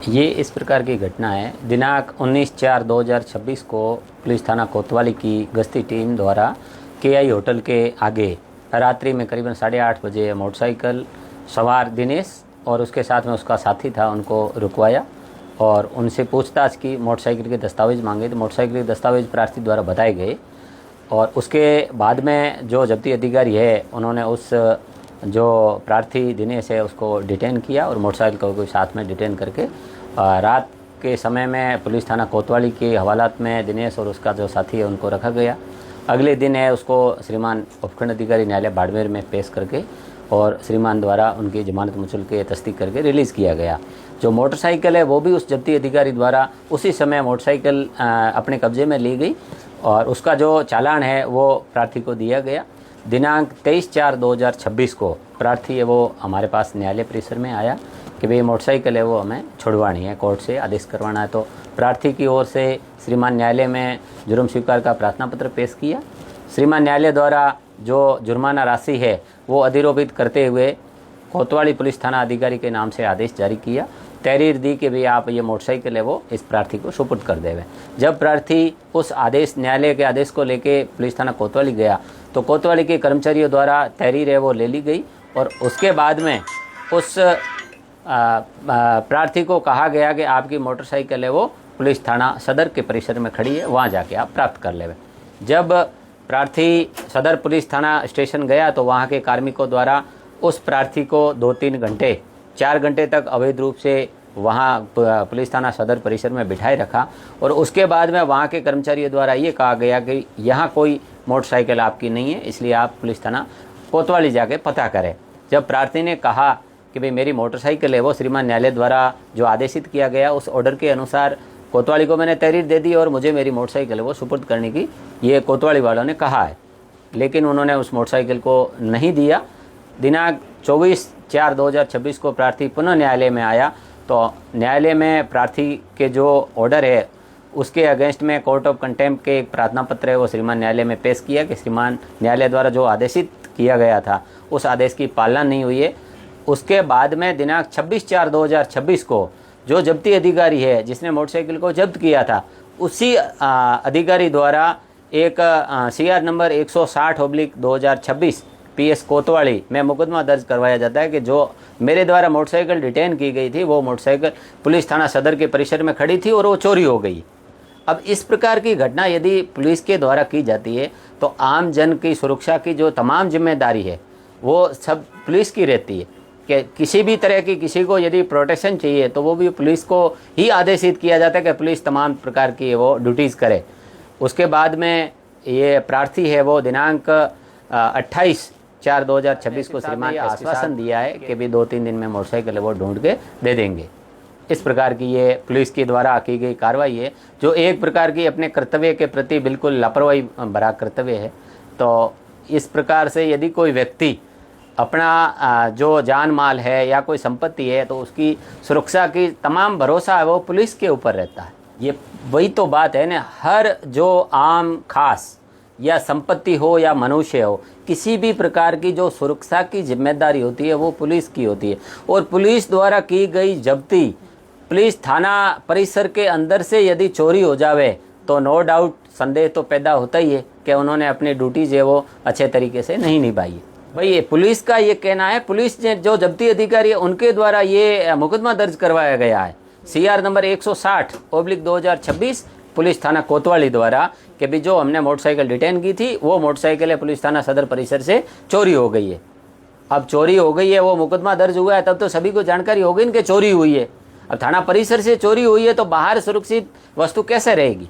ये इस प्रकार की घटना है। दिनांक 19/4/2026 को पुलिस थाना कोतवाली की गश्ती टीम द्वारा केआई होटल के आगे रात्रि में करीबन 8:30 बजे मोटरसाइकिल सवार दिनेश और उसके साथ में उसका साथी था, उनको रुकवाया और उनसे पूछताछ की। मोटरसाइकिल के दस्तावेज़ मांगे तो मोटरसाइकिल के दस्तावेज़ प्रार्थी द्वारा बताए गए और उसके बाद में जो जब्ती अधिकारी है उन्होंने उस जो प्रार्थी दिनेश है उसको डिटेन किया और मोटरसाइकिल को साथ में डिटेन करके रात के समय में पुलिस थाना कोतवाली के हवालात में दिनेश और उसका जो साथी है उनको रखा गया। अगले दिन है उसको श्रीमान उपखंड अधिकारी न्यायालय बाड़मेर में पेश करके और श्रीमान द्वारा उनकी जमानत मुचल के तस्दीक करके रिलीज़ किया गया। जो मोटरसाइकिल है वो भी उस जब्ती अधिकारी द्वारा उसी समय मोटरसाइकिल अपने कब्जे में ली गई और उसका जो चालान है वो प्रार्थी को दिया गया। दिनांक 23/4/2026 को प्रार्थी है वो हमारे पास न्यायालय परिसर में आया कि भाई मोटरसाइकिल है वो हमें छुड़वानी है, कोर्ट से आदेश करवाना है। तो प्रार्थी की ओर से श्रीमान न्यायालय में जुर्म स्वीकार का प्रार्थना पत्र पेश किया। श्रीमान न्यायालय द्वारा जो जुर्माना राशि है वो अधिरोपित करते हुए कोतवाली पुलिस थाना अधिकारी के नाम से आदेश जारी किया, तहरीर दी कि भाई आप ये मोटरसाइकिल है वो इस प्रार्थी को सुपुर्द कर देवे। जब प्रार्थी उस आदेश न्यायालय के आदेश को लेके पुलिस थाना कोतवाली गया तो कोतवाली के कर्मचारियों द्वारा तहरीर है वो ले ली गई और उसके बाद में उस प्रार्थी को कहा गया कि आपकी मोटरसाइकिल है वो पुलिस थाना सदर के परिसर में खड़ी है, वहाँ जाके आप प्राप्त कर लेवे। जब प्रार्थी सदर पुलिस थाना स्टेशन गया तो वहाँ के कार्मिकों द्वारा उस प्रार्थी को 2-3 घंटे 4 घंटे तक अवैध रूप से वहाँ पुलिस थाना सदर परिसर में बिठाए रखा और उसके बाद में वहाँ के कर्मचारियों द्वारा ये कहा गया कि यहाँ कोई मोटरसाइकिल आपकी नहीं है, इसलिए आप पुलिस थाना कोतवाली जाके पता करें। जब प्रार्थी ने कहा कि भाई मेरी मोटरसाइकिल है वो श्रीमान न्यायालय द्वारा जो आदेशित किया गया उस ऑर्डर के अनुसार कोतवाली को मैंने तहरीर दे दी और मुझे मेरी मोटरसाइकिल है वो सुपुर्द करने की ये कोतवाली वालों ने कहा है, लेकिन उन्होंने उस मोटरसाइकिल को नहीं दिया। दिनांक 24/4/2026 को प्रार्थी पुनः न्यायालय में आया तो न्यायालय में प्रार्थी के जो ऑर्डर है उसके अगेंस्ट में कोर्ट ऑफ कंटेम्प्ट के एक प्रार्थना पत्र है वो श्रीमान न्यायालय में पेश किया कि श्रीमान न्यायालय द्वारा जो आदेशित किया गया था उस आदेश की पालना नहीं हुई है। उसके बाद में दिनांक 26/4/2026 को जो जब्ती अधिकारी है जिसने मोटरसाइकिल को जब्त किया था उसी अधिकारी द्वारा एक CR नंबर 160/2026 PS कोतवाली में मुकदमा दर्ज करवाया जाता है कि जो मेरे द्वारा मोटरसाइकिल डिटेन की गई थी वो मोटरसाइकिल पुलिस थाना सदर के परिसर में खड़ी थी और वो चोरी हो गई। अब इस प्रकार की घटना यदि पुलिस के द्वारा की जाती है तो आम जन की सुरक्षा की जो तमाम जिम्मेदारी है वो सब पुलिस की रहती है कि किसी भी तरह की किसी को यदि प्रोटेक्शन चाहिए तो वो भी पुलिस को ही आदेशित किया जाता है कि पुलिस तमाम प्रकार की वो ड्यूटीज़ करे। उसके बाद में ये प्रार्थी है वो दिनांक 28/4/2026 को श्रीमान आश्वासन दिया है कि भी 2-3 दिन में मोटरसाइकिल है वो ढूंढ के दे देंगे। इस प्रकार की ये पुलिस के द्वारा की गई कार्रवाई है जो एक प्रकार की अपने कर्तव्य के प्रति बिल्कुल लापरवाही भरा कर्तव्य है। तो इस प्रकार से यदि कोई व्यक्ति अपना जो जान माल है या कोई संपत्ति है तो उसकी सुरक्षा की तमाम भरोसा है वो पुलिस के ऊपर रहता है। ये वही तो बात है ना, हर जो आम खास या संपत्ति हो या मनुष्य हो, किसी भी प्रकार की जो सुरक्षा की जिम्मेदारी होती है वो पुलिस की होती है और पुलिस द्वारा की गई जब्ती पुलिस थाना परिसर के अंदर से यदि चोरी हो जावे तो नो डाउट संदेह तो पैदा होता ही है कि उन्होंने अपनी ड्यूटीज है वो अच्छे तरीके से नहीं निभाई है। भाई ये पुलिस का ये कहना है, पुलिस ने जो जब्ती अधिकारी है उनके द्वारा ये मुकदमा दर्ज करवाया गया है CR नंबर 160/2026 पुलिस थाना कोतवाली द्वारा कि भी जो हमने मोटरसाइकिल डिटेन की थी वो मोटरसाइकिल है पुलिस थाना सदर परिसर से चोरी हो गई है। अब चोरी हो गई है, वो मुकदमा दर्ज हुआ है, तब तो सभी को जानकारी होगी कि चोरी हुई है। अब थाना परिसर से चोरी हुई है तो बाहर सुरक्षित वस्तु कैसे रहेगी।